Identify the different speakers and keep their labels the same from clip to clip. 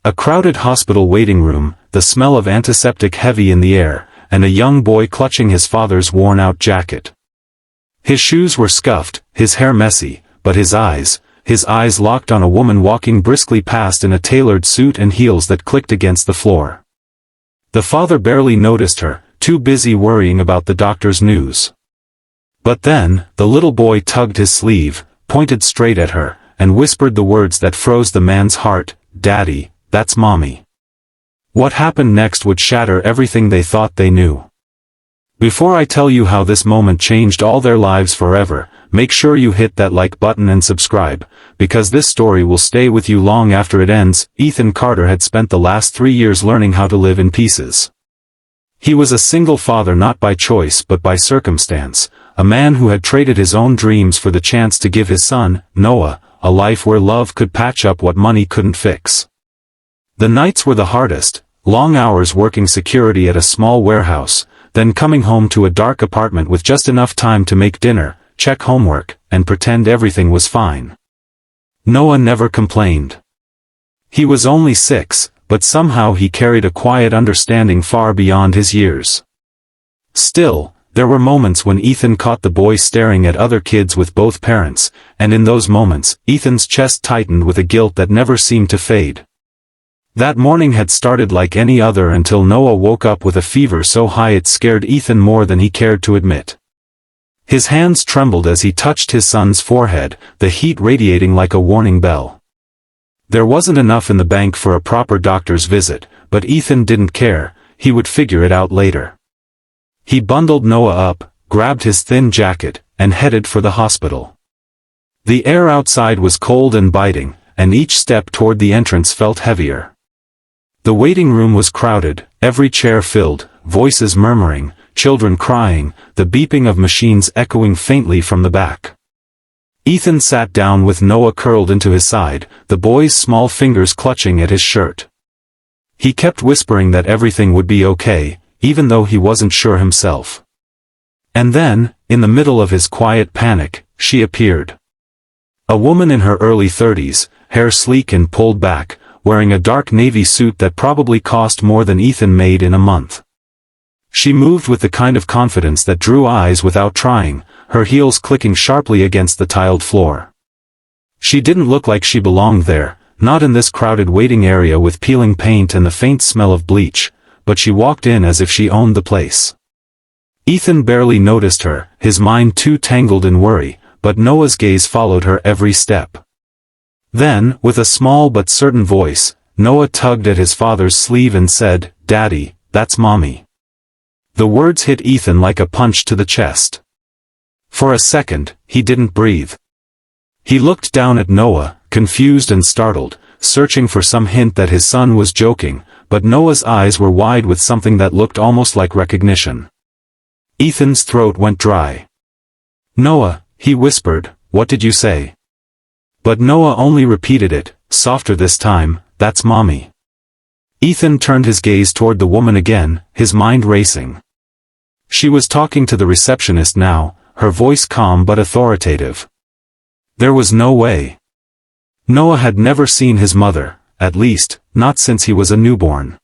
Speaker 1: A crowded hospital waiting room, the smell of antiseptic heavy in the air, and a young boy clutching his father's worn-out jacket. His shoes were scuffed, his hair messy, but his eyes locked on a woman walking briskly past in a tailored suit and heels that clicked against the floor. The father barely noticed her, too busy worrying about the doctor's news. But then, the little boy tugged his sleeve, pointed straight at her, and whispered the words that froze the man's heart, "Daddy, that's Mommy." What happened next would shatter everything they thought they knew. Before I tell you how this moment changed all their lives forever, make sure you hit that like button and subscribe, because this story will stay with you long after it ends. Ethan Carter had spent the last 3 years learning how to live in pieces. He was a single father not by choice but by circumstance, a man who had traded his own dreams for the chance to give his son, Noah, a life where love could patch up what money couldn't fix. The nights were the hardest, long hours working security at a small warehouse, then coming home to a dark apartment with just enough time to make dinner, check homework, and pretend everything was fine. Noah never complained. He was only 6, but somehow he carried a quiet understanding far beyond his years. Still, there were moments when Ethan caught the boy staring at other kids with both parents, and in those moments, Ethan's chest tightened with a guilt that never seemed to fade. That morning had started like any other until Noah woke up with a fever so high it scared Ethan more than he cared to admit. His hands trembled as he touched his son's forehead, the heat radiating like a warning bell. There wasn't enough in the bank for a proper doctor's visit, but Ethan didn't care, he would figure it out later. He bundled Noah up, grabbed his thin jacket, and headed for the hospital. The air outside was cold and biting, and each step toward the entrance felt heavier. The waiting room was crowded, every chair filled, voices murmuring, children crying, the beeping of machines echoing faintly from the back. Ethan sat down with Noah curled into his side, the boy's small fingers clutching at his shirt. He kept whispering that everything would be okay, even though he wasn't sure himself. And then, in the middle of his quiet panic, she appeared. A woman in her early 30s, hair sleek and pulled back, wearing a dark navy suit that probably cost more than Ethan made in a month. She moved with the kind of confidence that drew eyes without trying, her heels clicking sharply against the tiled floor. She didn't look like she belonged there, not in this crowded waiting area with peeling paint and the faint smell of bleach, but she walked in as if she owned the place. Ethan barely noticed her, his mind too tangled in worry, but Noah's gaze followed her every step. Then, with a small but certain voice, Noah tugged at his father's sleeve and said, "Daddy, that's Mommy." The words hit Ethan like a punch to the chest. For a second, he didn't breathe. He looked down at Noah, confused and startled, searching for some hint that his son was joking, but Noah's eyes were wide with something that looked almost like recognition. Ethan's throat went dry. "Noah," he whispered, "what did you say?" But Noah only repeated it, softer this time, "That's Mommy." Ethan turned his gaze toward the woman again, his mind racing. She was talking to the receptionist now, her voice calm but authoritative. There was no way. Noah had never seen his mother, at least, not since he was a newborn.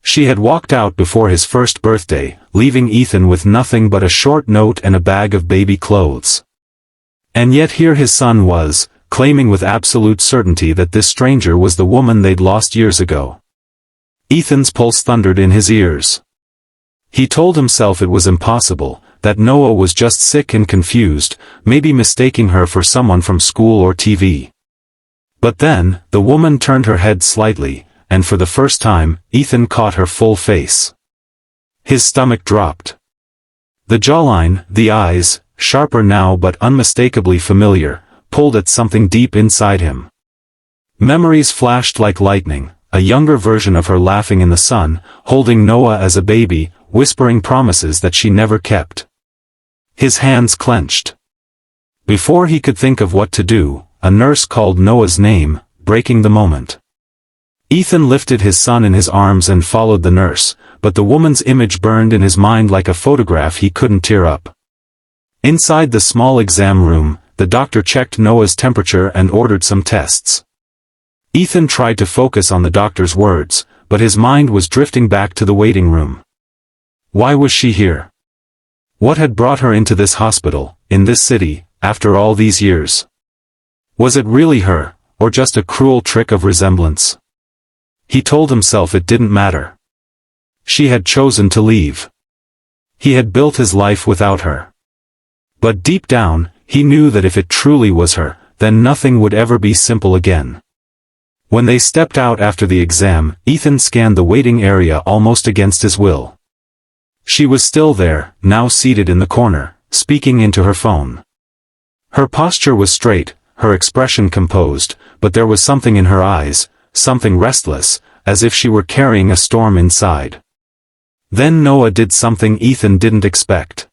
Speaker 1: She had walked out before his first birthday, leaving Ethan with nothing but a short note and a bag of baby clothes. And yet here his son was, claiming with absolute certainty that this stranger was the woman they'd lost years ago. Ethan's pulse thundered in his ears. He told himself it was impossible, that Noah was just sick and confused, maybe mistaking her for someone from school or TV. But then, the woman turned her head slightly, and for the first time, Ethan caught her full face. His stomach dropped. The jawline, the eyes, sharper now but unmistakably familiar, pulled at something deep inside him. Memories flashed like lightning, a younger version of her laughing in the sun, holding Noah as a baby, whispering promises that she never kept. His hands clenched. Before he could think of what to do, a nurse called Noah's name, breaking the moment. Ethan lifted his son in his arms and followed the nurse, but the woman's image burned in his mind like a photograph he couldn't tear up. Inside the small exam room, the doctor checked Noah's temperature and ordered some tests. Ethan tried to focus on the doctor's words, but his mind was drifting back to the waiting room. Why was she here? What had brought her into this hospital, in this city, after all these years? Was it really her, or just a cruel trick of resemblance? He told himself it didn't matter. She had chosen to leave. He had built his life without her. But deep down, he knew that if it truly was her, then nothing would ever be simple again. When they stepped out after the exam, Ethan scanned the waiting area almost against his will. She was still there, now seated in the corner, speaking into her phone. Her posture was straight, her expression composed, but there was something in her eyes, something restless, as if she were carrying a storm inside. Then Noah did something Ethan didn't expect.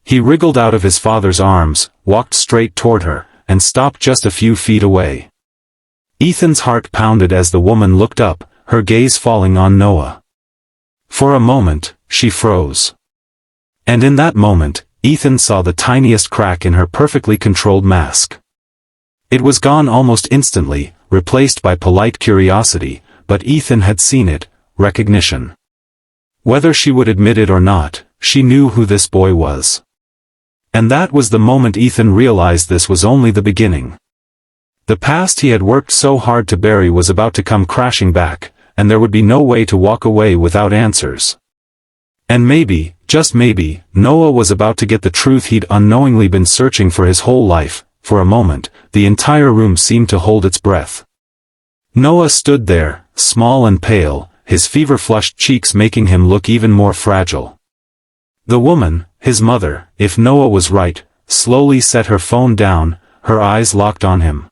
Speaker 1: He wriggled out of his father's arms, walked straight toward her, and stopped just a few feet away. Ethan's heart pounded as the woman looked up, her gaze falling on Noah. For a moment, she froze. And in that moment, Ethan saw the tiniest crack in her perfectly controlled mask. It was gone almost instantly, replaced by polite curiosity, but Ethan had seen it, recognition. Whether she would admit it or not, she knew who this boy was. And that was the moment Ethan realized this was only the beginning. The past he had worked so hard to bury was about to come crashing back, and there would be no way to walk away without answers. And maybe, just maybe, Noah was about to get the truth he'd unknowingly been searching for his whole life. For a moment, the entire room seemed to hold its breath. Noah stood there, small and pale, his fever-flushed cheeks making him look even more fragile. The woman, his mother, if Noah was right, slowly set her phone down, her eyes locked on him.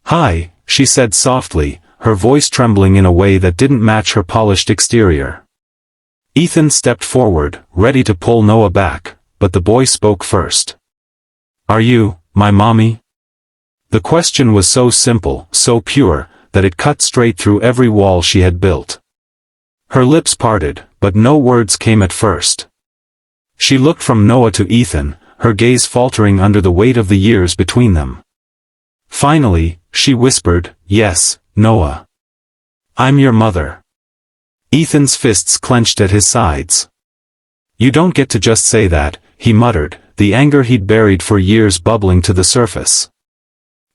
Speaker 1: "Hi," she said softly, her voice trembling in a way that didn't match her polished exterior. Ethan stepped forward, ready to pull Noah back, but the boy spoke first. "Are you, my mommy?" The question was so simple, so pure, that it cut straight through every wall she had built. Her lips parted, but no words came at first. She looked from Noah to Ethan, her gaze faltering under the weight of the years between them. Finally, she whispered, "Yes, Noah. I'm your mother." Ethan's fists clenched at his sides. "You don't get to just say that," he muttered, the anger he'd buried for years bubbling to the surface.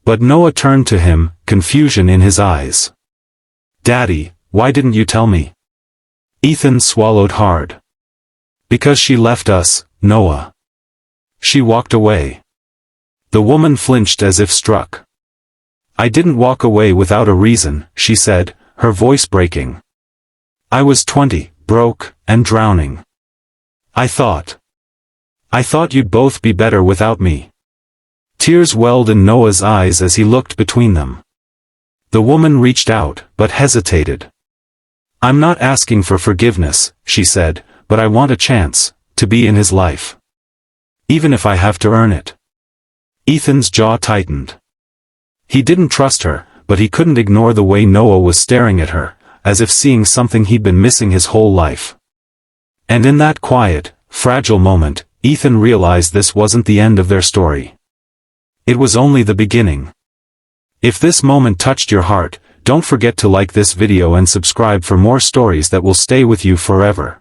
Speaker 1: But Noah turned to him, confusion in his eyes. "Daddy, why didn't you tell me?" Ethan swallowed hard. "Because she left us, Noah. She walked away." The woman flinched as if struck. "I didn't walk away without a reason," she said, her voice breaking. "I was 20, broke, and drowning. I thought you'd both be better without me." Tears welled in Noah's eyes as he looked between them. The woman reached out, but hesitated. "I'm not asking for forgiveness," she said, "but I want a chance to be in his life. Even if I have to earn it." Ethan's jaw tightened. He didn't trust her, but he couldn't ignore the way Noah was staring at her, as if seeing something he'd been missing his whole life. And in that quiet, fragile moment, Ethan realized this wasn't the end of their story. It was only the beginning. If this moment touched your heart, don't forget to like this video and subscribe for more stories that will stay with you forever.